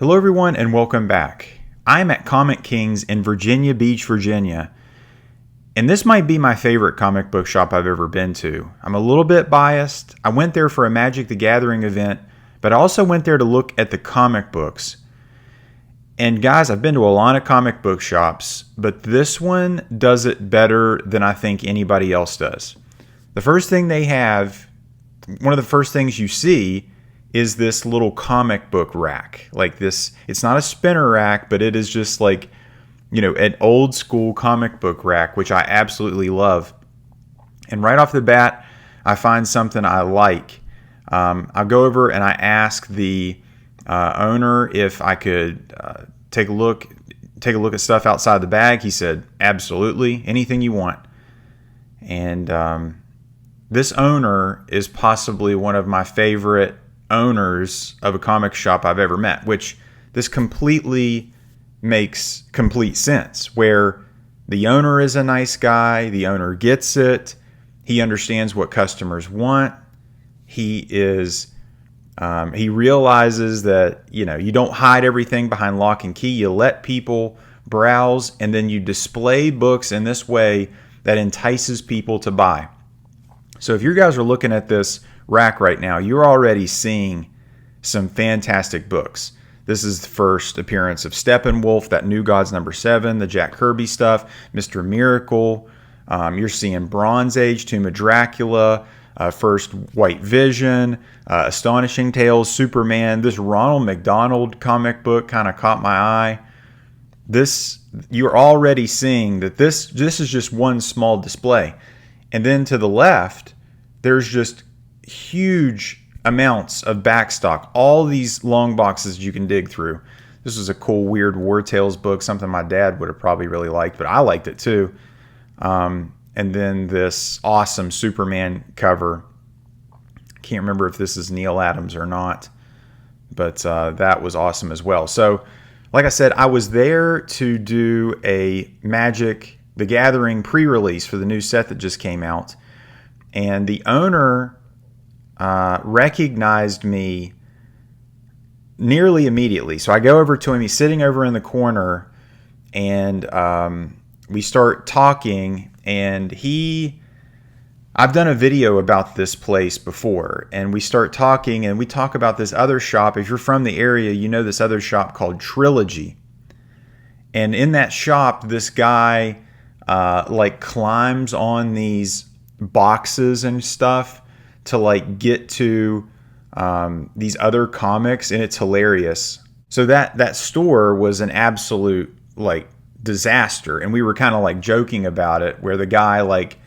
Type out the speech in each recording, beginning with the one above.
Hello everyone and welcome back. I'm at Comic Kings in Virginia Beach, Virginia, and this might be my favorite comic book shop I've ever been to. I'm a little bit biased. I went there for a Magic the Gathering event, but I also went there to look at the comic books. And guys, I've been to a lot of comic book shops, but this one does it better than I think anybody else does. The first thing they have, one of the first things you see is this little comic book rack. Like this, it's not a spinner rack, but it is just like, you know, an old school comic book rack, which I absolutely love. And right off the bat, I find something I like. I'll go over and I ask the owner if I could take a look at stuff outside the bag. He said, absolutely, anything you want. And this owner is possibly one of my favorite owners of a comic shop I've ever met, which this completely makes complete sense, where the owner is a nice guy, the owner gets it, he understands what customers want, he realizes that, you know, you don't hide everything behind lock and key, you let people browse, and then you display books in this way that entices people to buy. So if you guys are looking at this rack right now, you're already seeing some fantastic books. This is the first appearance of Steppenwolf, that New Gods #7, the Jack Kirby stuff, Mr. Miracle. You're seeing Bronze Age, Tomb of Dracula, first White Vision, Astonishing Tales, Superman. This Ronald McDonald comic book kind of caught my eye. You're already seeing that this is just one small display. And then to the left, there's just huge amounts of backstock. All these long boxes you can dig through. This was a cool, weird War Tales book, something my dad would have probably really liked, but I liked it too. And then this awesome Superman cover. Can't remember if this is Neil Adams or not, but that was awesome as well. So, like I said, I was there to do a Magic the Gathering pre-release for the new set that just came out. And the owner recognized me nearly immediately. So I go over to him. He's sitting over in the corner, and we start talking. And I've done a video about this place before, and we start talking, and we talk about this other shop. If you're from the area, you know this other shop called Trilogy. And in that shop, this guy like climbs on these boxes and stuff to like get to these other comics, and it's hilarious. So that store was an absolute like disaster, and we were kind of like joking about it, where the guy like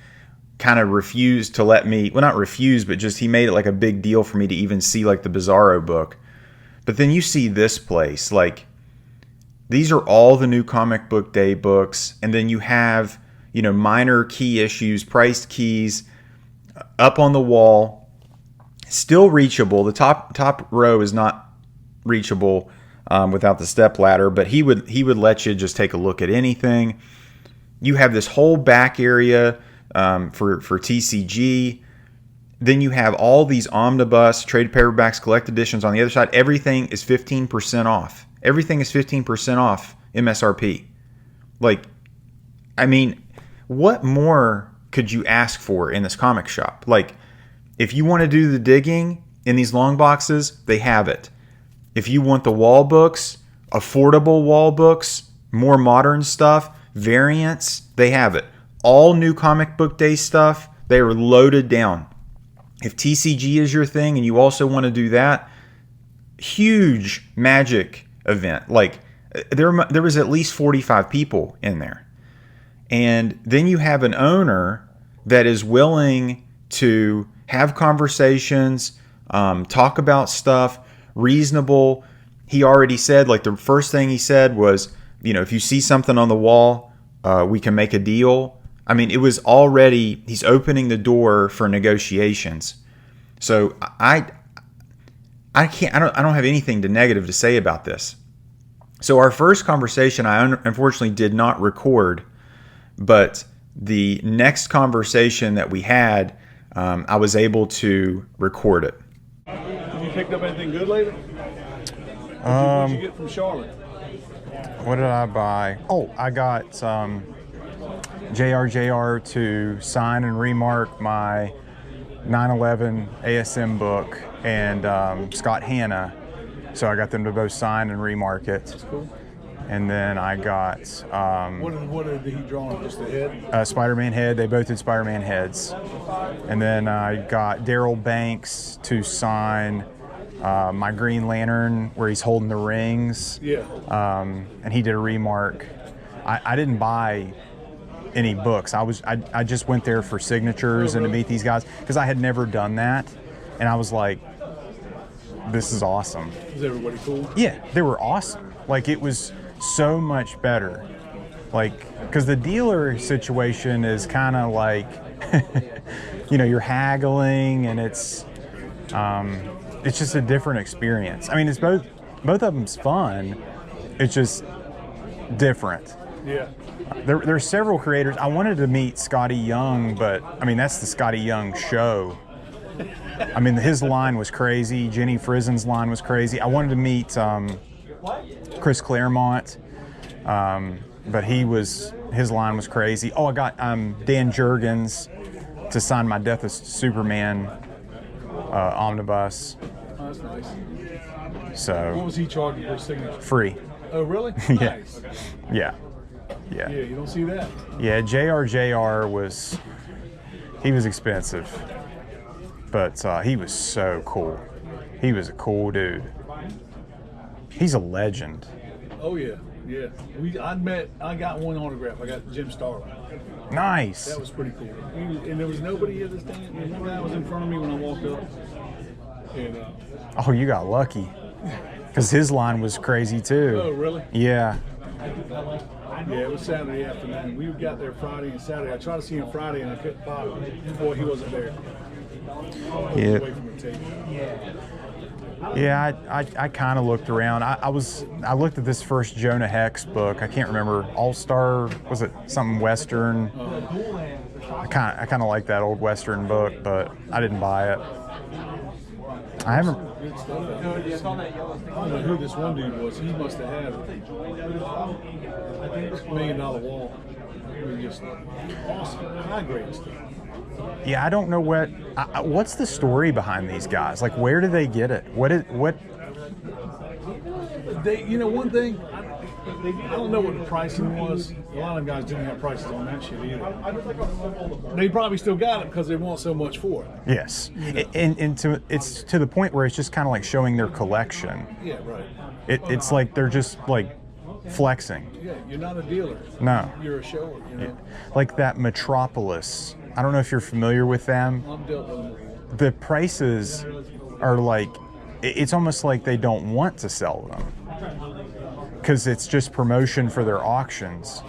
kind of refused to let me, well, not refused, but just he made it like a big deal for me to even see like the Bizarro book. But then you see this place, like these are all the new Comic Book Day books, and then you have, you know, minor key issues, priced keys up on the wall, still reachable. The top row is not reachable without the step ladder, but he would let you just take a look at anything. You have this whole back area for TCG. Then you have all these omnibus, trade paperbacks, collect editions on the other side. Everything is 15% off. Everything is 15% off MSRP. Like, I mean, what more could you ask for in this comic shop? Like, if you want to do the digging in these long boxes, they have it. If you want the wall books, affordable wall books, more modern stuff, variants, they have it. All new Comic Book Day stuff, they are loaded down. If TCG is your thing and you also want to do that, huge Magic event. Like, there was at least 45 people in there. And then you have an owner that is willing to have conversations, talk about stuff, reasonable. He already said, like, the first thing he said was, you know, if you see something on the wall, we can make a deal. I mean, it was already, he's opening the door for negotiations. So I don't have anything negative to say about this. So our first conversation, I unfortunately did not record, but the next conversation that we had, I was able to record it. Have you picked up anything good lately? What'd you get from Charlotte? What did I buy? Oh, I got JR to sign and remark my 9/11 ASM book, and Scott Hanna. So I got them to both sign and remark it. That's cool. And then I got what did he draw on? Just the head? Spider-Man head. They both did Spider-Man heads. And then I got Daryl Banks to sign my Green Lantern where he's holding the rings. Yeah. And he did a remark. I didn't buy any books. I just went there for signatures and to meet these guys because I had never done that. And I was like, this is awesome. Was everybody cool? Yeah, they were awesome. Like, it was so much better. Like, because the dealer situation is kind of like, you know, you're haggling, and it's just a different experience. I mean, it's both of them's fun. It's just different. Yeah. There's several creators. I wanted to meet Scotty Young, but I mean, that's the Scotty Young show. I mean, his line was crazy. Jenny Frizen's line was crazy. I wanted to meet Chris Claremont, but his line was crazy. Oh, I got Dan Jurgens to sign my Death of Superman omnibus. Oh, that's nice. So. What was he charging for a signature? Free. Oh, really? Yeah. Nice. Yeah. Yeah, you don't see that. Yeah, JR was expensive, but he was so cool. He was a cool dude. He's a legend. Oh yeah, yeah. I got one autograph. I got Jim Starlin. Nice. That was pretty cool. And there was nobody at the stand. And one guy was in front of me when I walked up. And oh, you got lucky, because his line was crazy too. Oh, really? Yeah. Yeah, it was Saturday afternoon. We got there Friday and Saturday. I tried to see him Friday and I couldn't find him. Boy, he wasn't there. Yeah. Away from the table. Yeah, I kind of looked around. I looked at this first Jonah Hex book. I can't remember. All Star, was it something Western? I kind of like that old Western book, but I didn't buy it. I haven't. Good stuff. I don't know who this one dude was. He must have had a $1 million wall. It was just awesome. High grade stuff. Yeah, I don't know what's the story behind these guys. Like, where do they get it? What? They, you know, one thing, I don't know what the pricing was. A lot of guys didn't have prices on that shit either. They probably still got it because they want so much for it. Yes, you know? and it's to the point where it's just kind of like showing their collection. Yeah, right. It's like they're just like flexing. Yeah, you're not a dealer. No. You're a shower, you know? Yeah. Like that Metropolis. I don't know if you're familiar with them. I'm dealt with them. The prices are like, it's almost like they don't want to sell them because it's just promotion for their auctions.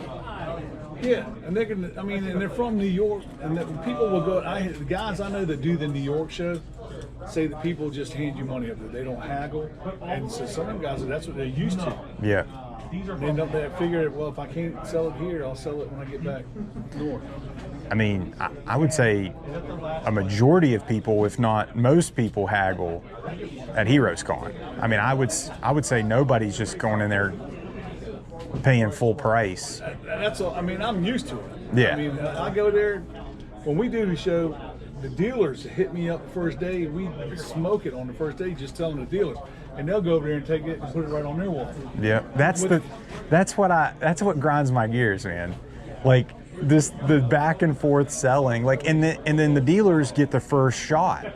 Yeah, and they can. I mean, and they're from New York, and people will go. The guys I know that do the New York show say that people just hand you money up there. They don't haggle, and so some of them guys, that's what they're used to. Yeah. And end up there figuring, well, if I can't sell it here, I'll sell it when I get back north. I mean, I would say a majority of people, if not most people, haggle at heroescon. I mean, I would say nobody's just going in there paying full price. That's all. I mean, I'm used to it. Yeah. I mean, I go there when we do the show. The dealers hit me up the first day. We smoke it on the first day, just telling the dealers, and they'll go over there and take it and put it right on their wall. Yeah, that's what grinds my gears, man. Like the back and forth selling, like, and then the dealers get the first shot.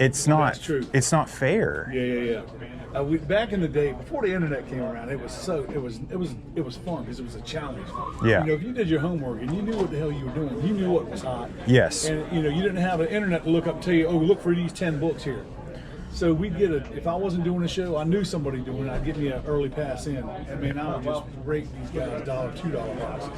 It's not. That's true. It's not fair. Yeah. Back in the day, before the internet came around, it was fun because it was a challenge. Yeah. You know, if you did your homework and you knew what the hell you were doing, you knew what was hot. Yes. And you know, you didn't have an internet to look up and tell you, oh, look for these 10 books here. So we'd get if I wasn't doing a show, I knew somebody doing it. I'd get me an early pass in. I mean, I would just rate these guys $1, $2 prices.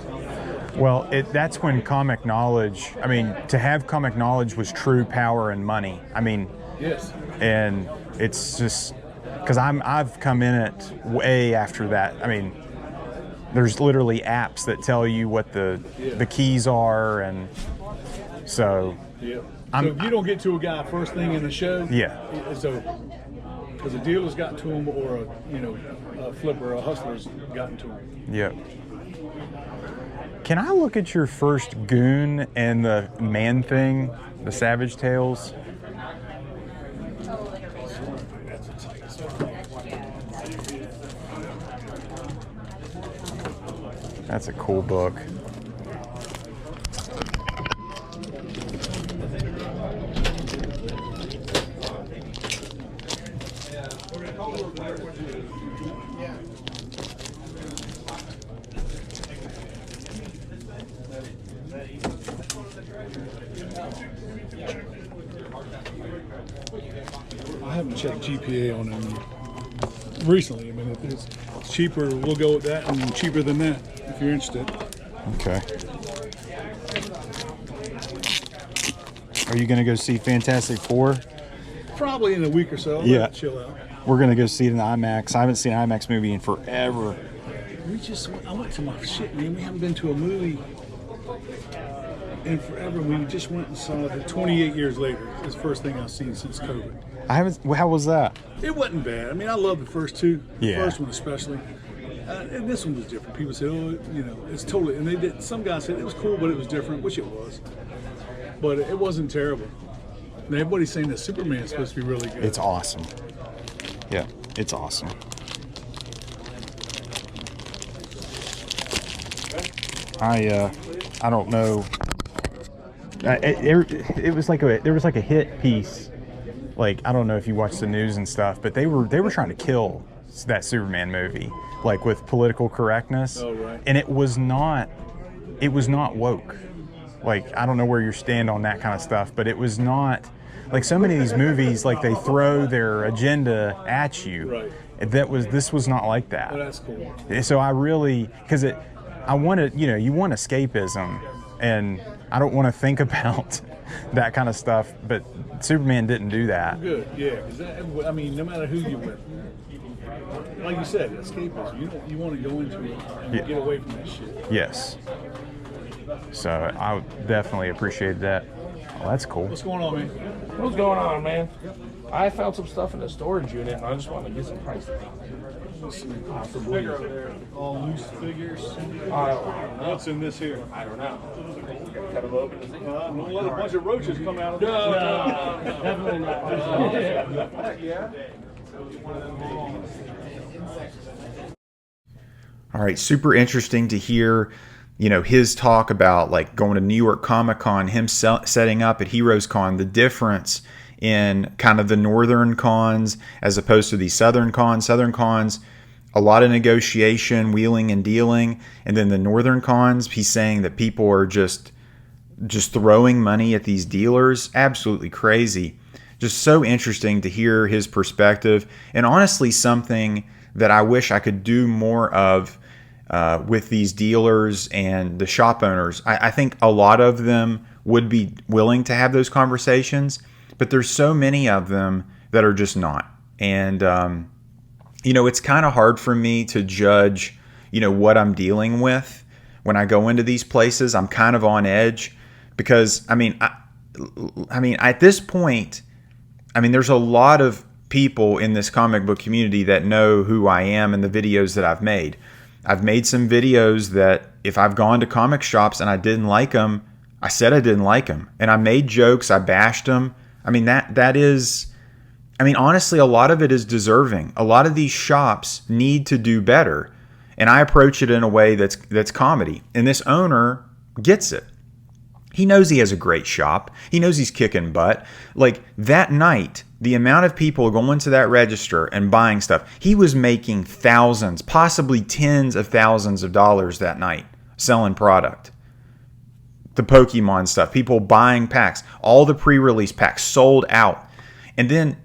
Well, that's when comic knowledge. I mean, to have comic knowledge was true power and money. I mean. Yes. And it's just. Because I've come in it way after that. I mean, there's literally apps that tell you what the keys are, and so. Yeah. So if you don't get to a guy first thing in the show, yeah, it's over. because a dealer's gotten to them, or a flipper, a hustler's gotten to them. Yep. Can I look at your first Goon and the Man Thing, the Savage Tales? That's a cool book. I haven't checked GPA on them recently. I mean, if it's cheaper, we'll go with that, and cheaper than that if you're interested. Okay. Are you going to go see Fantastic Four? Probably in a week or so. Yeah. Chill out. We're going to go see it in the IMAX. I haven't seen an IMAX movie in forever. I went to my shit, man. We haven't been to a movie in forever. We just went and saw it 28 years later. It's the first thing I've seen since COVID. I haven't. How was that? It wasn't bad. I mean, I love the first two. Yeah. The first one especially. And this one was different. People said, "Oh, it's totally." And they did. Some guys said it was cool, but it was different, which it was. But it wasn't terrible. And everybody's saying that Superman's supposed to be really good. It's awesome. Yeah, it's awesome. I don't know. It was like there was like a hit piece. Like, I don't know if you watch the news and stuff, but they were trying to kill that Superman movie, like with political correctness. Oh, right. And it was not woke. Like, I don't know where you stand on that kind of stuff, but it was not, like, so many of these movies, like, they throw their agenda at you. Right. This was not like that. Oh, that's cool. So I really, I wanted, you want escapism, and I don't want to think about that kind of stuff, but Superman didn't do that. Good, yeah. 'Cause I mean, no matter who you with, like you said, escapism. You want to go into it and get away from that shit. Yes. So I definitely appreciated that. Oh, that's cool. What's going on, man? What's going on, man? I found some stuff in the storage unit, and I just want to get some prices. All loose figures. What's in this here? I don't know. Cut them open and see. Don't let a bunch of roaches come out of this. No, definitely not. Yeah. All right, super interesting to hear, his talk about like going to New York Comic Con, him setting up at heroescon, the difference in kind of the northern cons as opposed to the southern cons. Southern cons, a lot of negotiation, wheeling and dealing, and then the northern cons, he's saying that people are just throwing money at these dealers. Absolutely crazy. Just so interesting to hear his perspective, and honestly something that I wish I could do more of with these dealers and the shop owners. I think a lot of them would be willing to have those conversations, but there's so many of them that are just not. And, it's kind of hard for me to judge, what I'm dealing with when I go into these places. I'm kind of on edge because, at this point, there's a lot of people in this comic book community that know who I am and the videos that I've made. I've made some videos that if I've gone to comic shops and I didn't like them, I said I didn't like them. And I made jokes, I bashed them. That is, honestly, a lot of it is deserving. A lot of these shops need to do better. And I approach it in a way that's comedy. And this owner gets it. He knows he has a great shop. He knows he's kicking butt. Like that night, the amount of people going to that register and buying stuff, he was making thousands, possibly tens of thousands of dollars that night selling product. The Pokemon stuff, people buying packs, all the pre-release packs sold out. And then,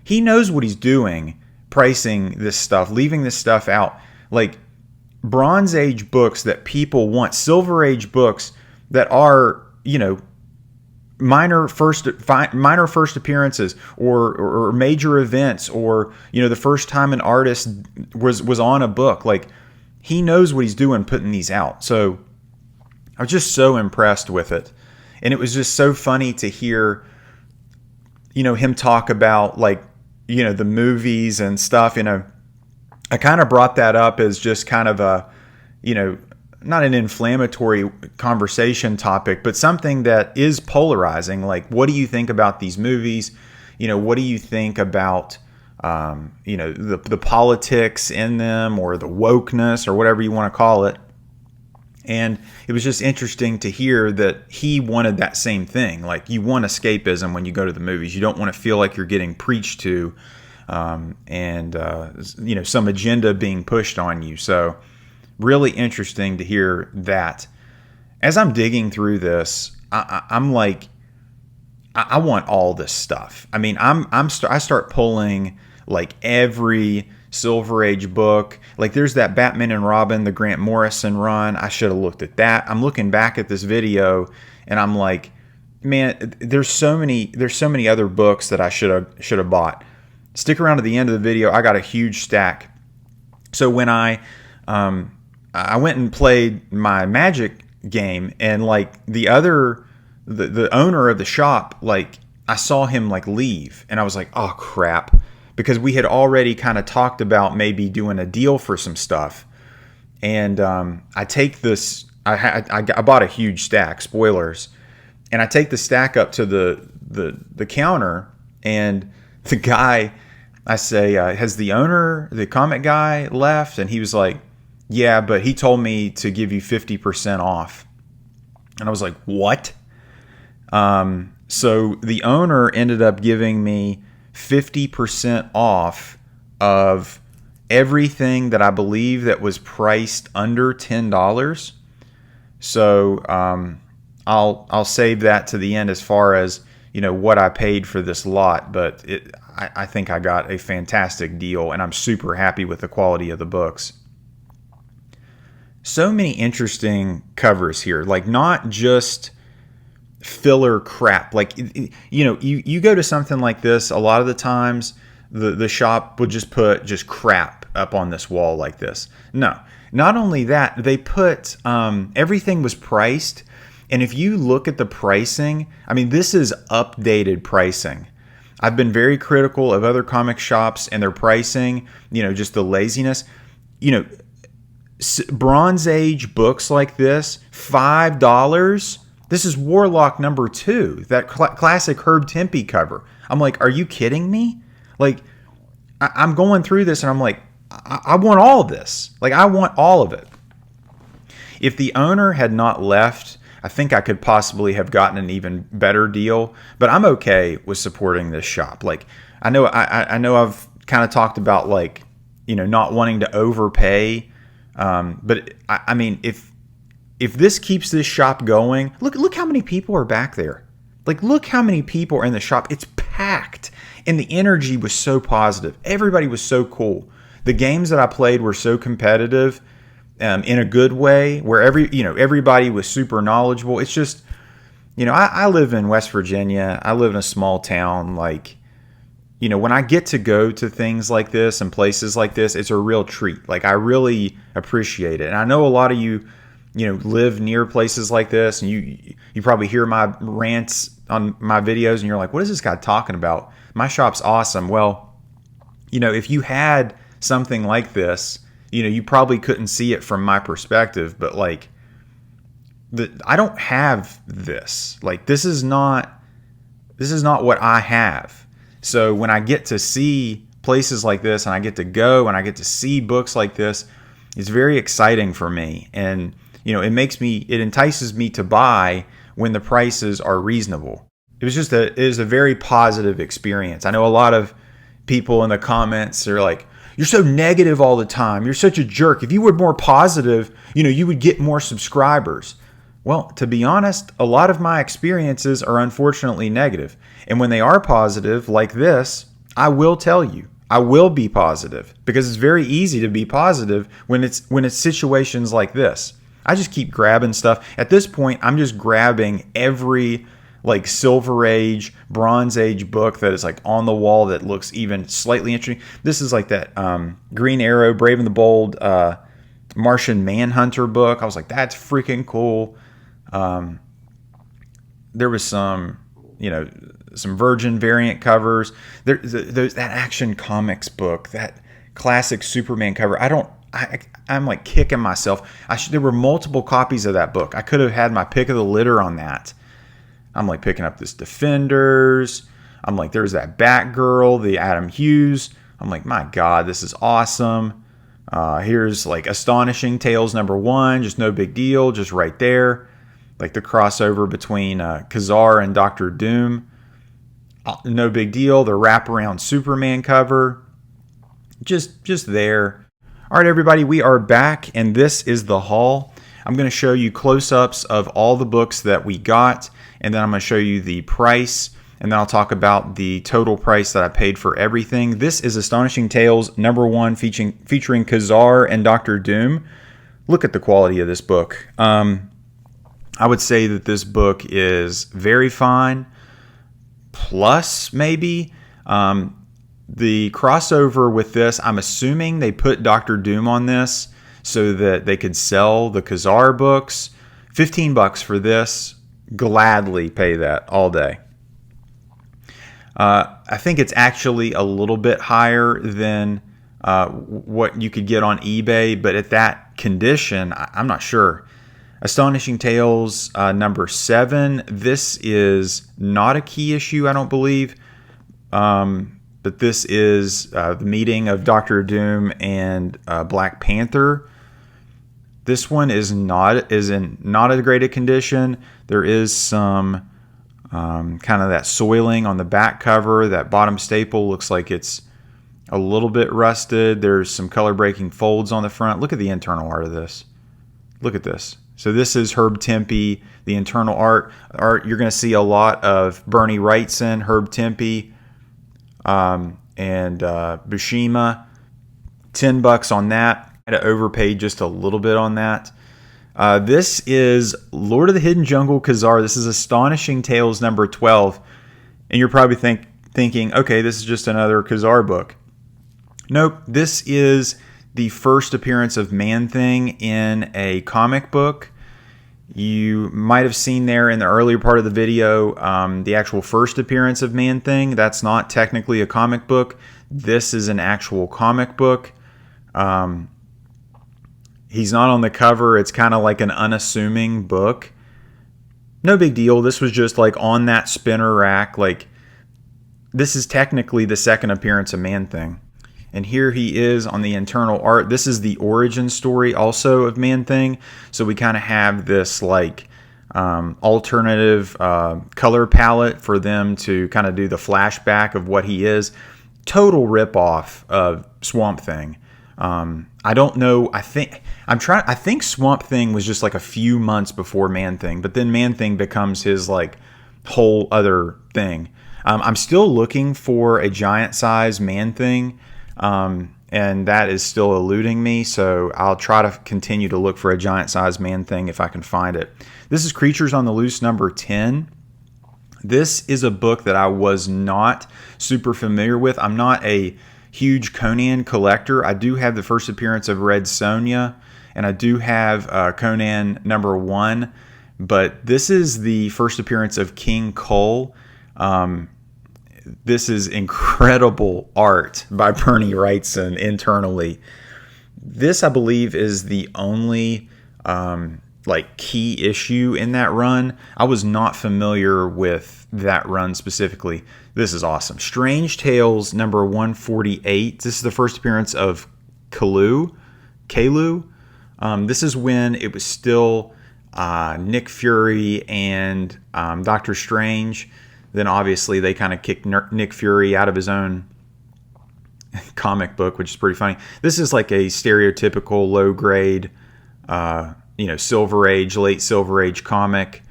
he knows what he's doing, pricing this stuff, leaving this stuff out. Like Bronze Age books that people want, Silver Age books that are, minor first appearances or major events, or the first time an artist was on a book. Like, he knows what he's doing putting these out. So I was just so impressed with it. And it was just so funny to hear him talk about like the movies and stuff, I kind of brought that up as just kind of a, not an inflammatory conversation topic, but something that is polarizing. Like, what do you think about these movies? What do you think about, the politics in them, or the wokeness, or whatever you want to call it? And it was just interesting to hear that he wanted that same thing. Like, you want escapism when you go to the movies. You don't want to feel like you're getting preached to, and some agenda being pushed on you. So really interesting to hear that. As I'm digging through this, I'm like, I want all this stuff. I mean, I start pulling like every Silver Age book. Like, there's that Batman and Robin, the Grant Morrison run. I should have looked at that. I'm looking back at this video and I'm like, man, there's so many other books that I should have bought. Stick around to the end of the video. I got a huge stack. So when I went and played my Magic game, and like the owner of the shop, like, I saw him like leave, and I was like, oh crap, because we had already kind of talked about maybe doing a deal for some stuff. And I take this, I bought a huge stack, spoilers, and I take the stack up to the counter, and the guy, I say, has the owner, the comic guy, left? And he was like, yeah, but he told me to give you 50% off. And I was like, what? So the owner ended up giving me 50% off of everything that I believe that was priced under $10. So I'll save that to the end as far as what I paid for this lot, but I think I got a fantastic deal, and I'm super happy with the quality of the books. So many interesting covers here, like not just filler crap. Like, you go to something like this, a lot of the times the shop would just put just crap up on this wall like this. No, not only that, they put everything was priced. And if you look at the pricing, I mean, this is updated pricing. I've been very critical of other comic shops and their pricing, just the laziness. Bronze Age books like this, $5. This is Warlock #2, that classic Herb Tempe cover. I'm like, are you kidding me? Like, I'm going through this and I'm like, I want all of this. Like, I want all of it. If the owner had not left, I think I could possibly have gotten an even better deal, but I'm okay with supporting this shop. Like, I know I've kind of talked about, like, not wanting to overpay, but I mean, if this keeps this shop going, look how many people are back there. Like, look how many people are in the shop. It's packed, and the energy was so positive. Everybody was so cool. The games that I played were so competitive. In a good way, where everybody was super knowledgeable. It's just, I live in West Virginia. I live in a small town. Like, when I get to go to things like this and places like this, it's a real treat. Like, I really appreciate it. And I know a lot of you, live near places like this, and you probably hear my rants on my videos, and you're like, what is this guy talking about? My shop's awesome. Well, if you had something like this, you probably couldn't see it from my perspective, but like, I don't have this. Like, this is not what I have. So when I get to see places like this, and I get to go and I get to see books like this, it's very exciting for me. And, it entices me to buy when the prices are reasonable. It is a very positive experience. I know a lot of people in the comments are like, you're so negative all the time. You're such a jerk. If you were more positive, you would get more subscribers. Well, to be honest, a lot of my experiences are unfortunately negative. And when they are positive, like this, I will tell you, I will be positive, because it's very easy to be positive when it's situations like this. I just keep grabbing stuff. At this point, I'm just grabbing every like Silver Age, Bronze Age book that is like on the wall that looks even slightly interesting. This is like that Green Arrow, Brave and the Bold, Martian Manhunter book. I was like, that's freaking cool. There was some, some Virgin variant covers. That Action Comics book, that classic Superman cover. I'm like kicking myself. There were multiple copies of that book. I could have had my pick of the litter on that. I'm like picking up this Defenders. I'm like, there's that Batgirl, the Adam Hughes. I'm like, my God, this is awesome. Here's like Astonishing Tales #1, just no big deal, just right there. Like the crossover between Kazar and Doctor Doom. No big deal. The wraparound Superman cover. Just there. All right, everybody, we are back, and this is the haul. I'm going to show you close-ups of all the books that we got, and then I'm going to show you the price, and then I'll talk about the total price that I paid for everything. This is Astonishing Tales #1 featuring Kazar and Doctor Doom. Look at the quality of this book. I would say that this book is very fine, plus maybe. The crossover with this, I'm assuming they put Doctor Doom on this so that they could sell the Kazar books. $15 for this. Gladly pay that all day. I think it's actually a little bit higher than what you could get on eBay, but at that condition, I'm not sure. Astonishing Tales #7. This is not a key issue, I don't believe. But this is the meeting of Doctor Doom and Black Panther. This one is in not a great condition. There is some kind of that soiling on the back cover. That bottom staple looks like it's a little bit rusted. There's some color breaking folds on the front. Look at the internal art of this. Look at this. So this is Herb Tempe, the internal art. You're going to see a lot of Bernie Wrightson, Herb Tempe, and Bushima. $10 on that. I had to overpay just a little bit on that. This is Lord of the Hidden Jungle Kazar. This is Astonishing Tales #12. And you're probably thinking, okay, this is just another Kazar book. Nope, this is the first appearance of Man-Thing in a comic book. You might have seen there in the earlier part of the video the actual first appearance of Man-Thing. That's not technically a comic book. This is an actual comic book. He's not on the cover. It's kind of like an unassuming book. No big deal. This was just like on that spinner rack. Like, this is technically the second appearance of Man-Thing. And here he is on the internal art. This is the origin story also of Man-Thing. So we kind of have this like alternative color palette for them to kind of do the flashback of what he is. Total ripoff of Swamp Thing. I don't know. I think Swamp Thing was just like a few months before Man-Thing, but then Man-Thing becomes his like whole other thing. I'm still looking for a giant size Man-Thing. And that is still eluding me, so I'll try to continue to look for a giant size Man-Thing if I can find it. This is Creatures on the Loose #10. This is a book that I was not super familiar with. I'm not a huge Conan collector. I do have the first appearance of Red Sonja, and I do have Conan #1, but this is the first appearance of King Cole. This is incredible art by Bernie Wrightson internally. This, I believe, is the only like key issue in that run. I was not familiar with that run specifically. This is awesome. Strange Tales #148. This is the first appearance of Kalu. This is when it was still Nick Fury and Doctor Strange. Then obviously they kind of kicked Nick Fury out of his own comic book, which is pretty funny. This is like a stereotypical low grade, Silver Age, late Silver Age comic.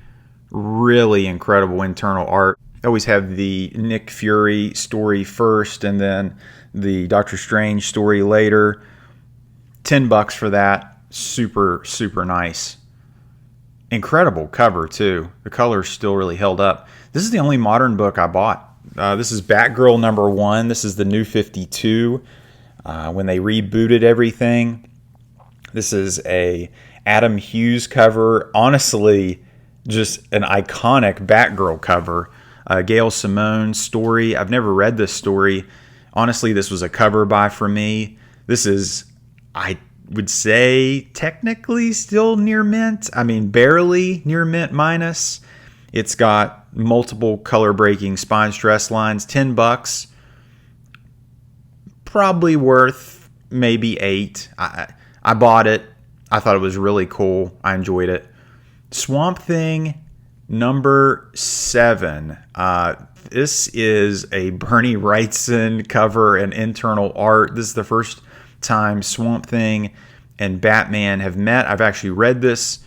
Really incredible internal art. I always have the Nick Fury story first and then the Doctor Strange story later. $10 for that. Super, super nice. Incredible cover too. The color's still really held up. This is the only modern book I bought. This is Batgirl #1. This is the New 52. When they rebooted everything. This is a Adam Hughes cover. Honestly, just an iconic Batgirl cover. Gail Simone's story. I've never read this story. Honestly, this was a cover buy for me. This is, I would say, technically still near mint. I mean, barely near mint minus. It's got multiple color breaking spine stress lines. $10. Probably worth maybe $8. I bought it. I thought it was really cool. I enjoyed it. Swamp Thing number 7. This is a Bernie Wrightson cover and internal art. This is the first time Swamp Thing and Batman have met. I've actually read this.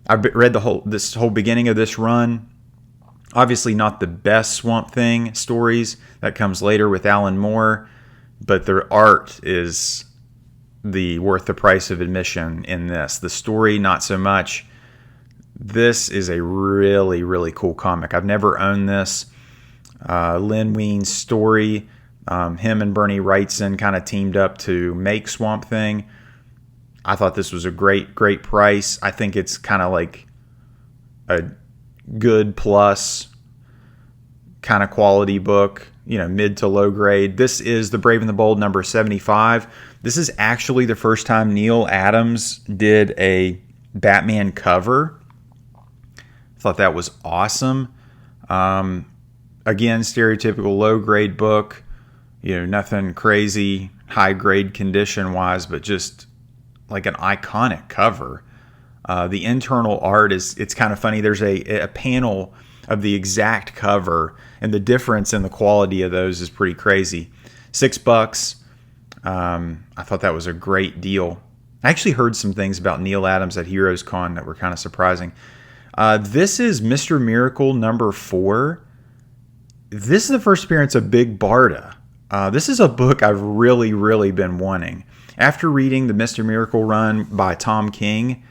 I've read this whole beginning of this run. Obviously not the best Swamp Thing stories. That comes later with Alan Moore. But their art is worth the price of admission in this. The story, not so much. This is a really, really cool comic. I've never owned this. Len Wein's story. Him and Bernie Wrightson kind of teamed up to make Swamp Thing. I thought this was a great, great price. I think it's kind of like a good plus kind of quality book, mid to low grade. This is The Brave and the Bold number 75. This is actually the first time Neil Adams did a Batman cover. I thought that was awesome. Again, stereotypical low grade book, nothing crazy high grade condition wise, but just like an iconic cover. The internal art it's kind of funny. There's a panel of the exact cover, and the difference in the quality of those is pretty crazy. $6. I thought that was a great deal. I actually heard some things about Neil Adams at HeroesCon that were kind of surprising. This is Mr. Miracle number 4. This is the first appearance of Big Barda. This is a book I've really, really been wanting. After reading the Mr. Miracle run by Tom King,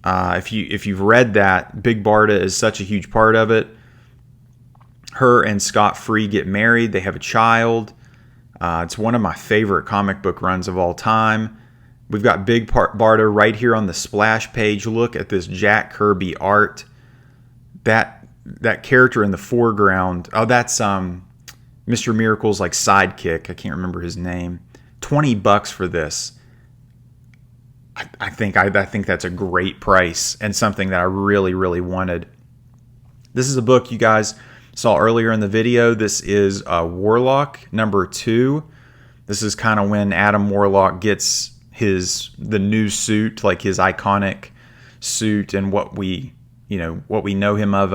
if you've read that, Big Barda is such a huge part of it. Her and Scott Free get married. They have a child. It's one of my favorite comic book runs of all time. We've got Big Barda right here on the splash page. Look at this Jack Kirby art. That character in the foreground. Oh, that's Mr. Miracle's like sidekick. I can't remember his name. $20 for this. I think that's a great price and something that I really, really wanted. This is a book you guys saw earlier in the video. This is Warlock number 2. This is kind of when Adam Warlock gets the new suit, like his iconic suit, and what we know him of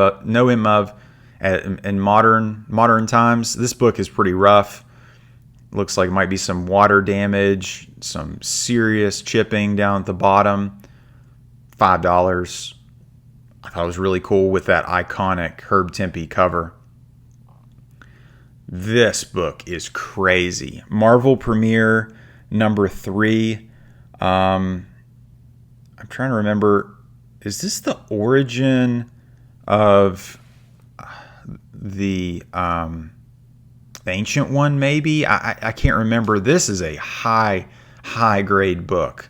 in modern times. This book is pretty rough. Looks like it might be some water damage, some serious chipping down at the bottom. $5. I thought it was really cool with that iconic Herb Tempe cover. This book is crazy. Marvel Premiere number 3. I'm trying to remember. Is this the origin of the Ancient One, maybe? I can't remember. This is a high grade book.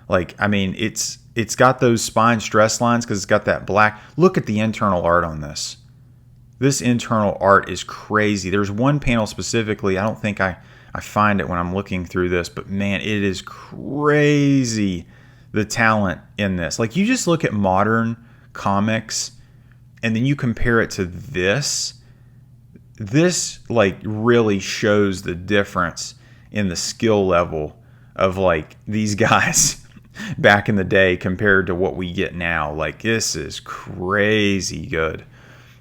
Like, I mean, it's got those spine stress lines because it's got that black. Look at the internal art on this. This internal art is crazy. There's one panel specifically. I don't think I find it when I'm looking through this, but man, it is crazy, the talent in this. Like, you just look at modern comics and then you compare it to this. This like really shows the difference in the skill level of like these guys back in the day compared to what we get now. Like, this is crazy good.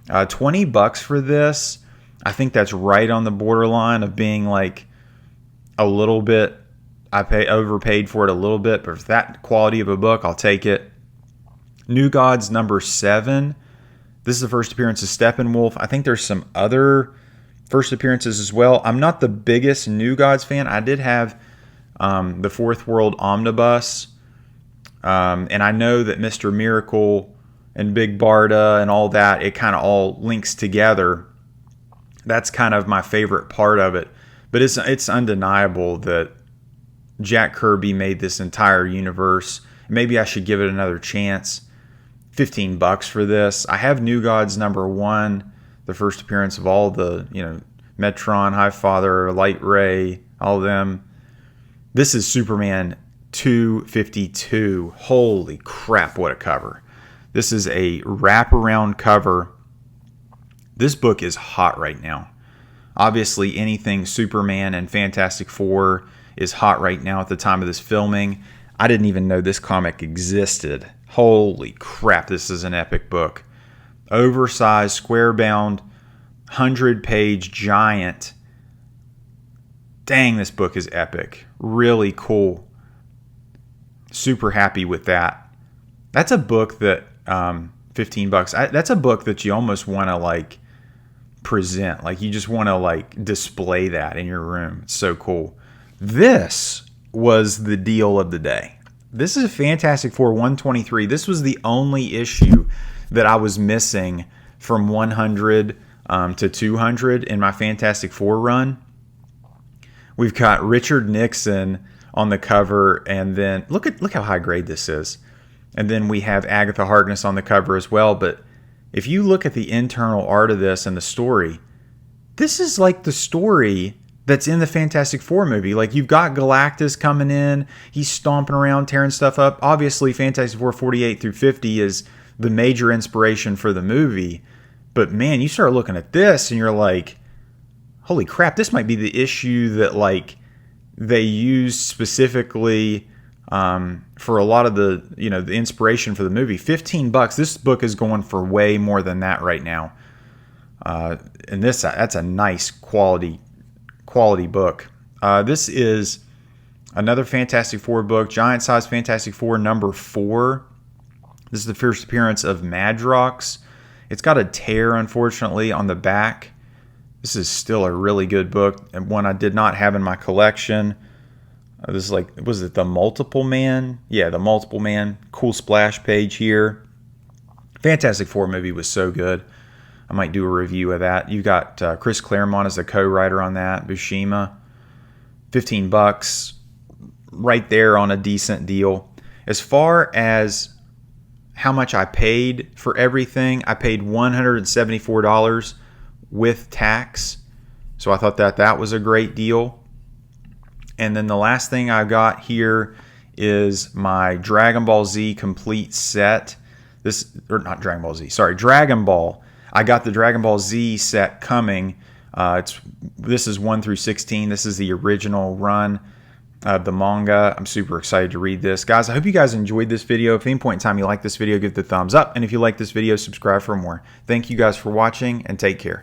$20 for this. I think that's right on the borderline of being like a little bit. I overpaid for it a little bit, but for that quality of a book, I'll take it. New Gods number 7. This is the first appearance of Steppenwolf. I think there's some other first appearances as well. I'm not the biggest New Gods fan. I did have the Fourth World Omnibus, and I know that Mr. Miracle and Big Barda and all that, it kind of all links together. That's kind of my favorite part of it. But it's undeniable that Jack Kirby made this entire universe. Maybe I should give it another chance. $15 for this. I have New Gods number 1. the first appearance of all the, Metron, Highfather, Light Ray, all of them. This is Superman 252. Holy crap, what a cover. This is a wraparound cover. This book is hot right now. Obviously, anything Superman and Fantastic Four is hot right now at the time of this filming. I didn't even know this comic existed. Holy crap, this is an epic book. Oversized, square-bound, 100-page giant. Dang, this book is epic. Really cool. Super happy with that. That's a book that, $15. That's a book that you almost want to like present. Like you just want to like display that in your room. It's so cool. This was the deal of the day. This is Fantastic Four 123. This was the only issue that I was missing from 100 to 200 in my Fantastic Four run. We've got Richard Nixon on the cover, and then look how high grade this is. And then we have Agatha Harkness on the cover as well. But if you look at the internal art of this and the story, this is like the story that's in the Fantastic Four movie. Like you've got Galactus coming in, he's stomping around, tearing stuff up. Obviously, Fantastic Four 48 through 50 is the major inspiration for the movie. But man, you start looking at this and you're like, holy crap, this might be the issue that like they used specifically for a lot of the, the inspiration for the movie. $15. This book is going for way more than that right now. And that's a nice quality book. This is another Fantastic Four book, giant size Fantastic Four number 4. This is the first appearance of Madrox. It's got a tear, unfortunately, on the back. This is still a really good book, and one I did not have in my collection. This is like, was it the Multiple Man? Yeah, the Multiple Man. Cool splash page here. Fantastic Four movie was so good. I might do a review of that. You got Chris Claremont as the co-writer on that. Buscema. $15. Right there on a decent deal. As far as how much I paid for everything, I paid $174 with tax. So I thought that was a great deal. And then the last thing I got here is my Dragon Ball Z complete set. Dragon Ball. I got the Dragon Ball Z set coming. This is 1 through 16. This is the original run of the manga. I'm super excited to read this. Guys, I hope you guys enjoyed this video. If at any point in time you like this video, give it a thumbs up. And if you like this video, subscribe for more. Thank you guys for watching, and take care.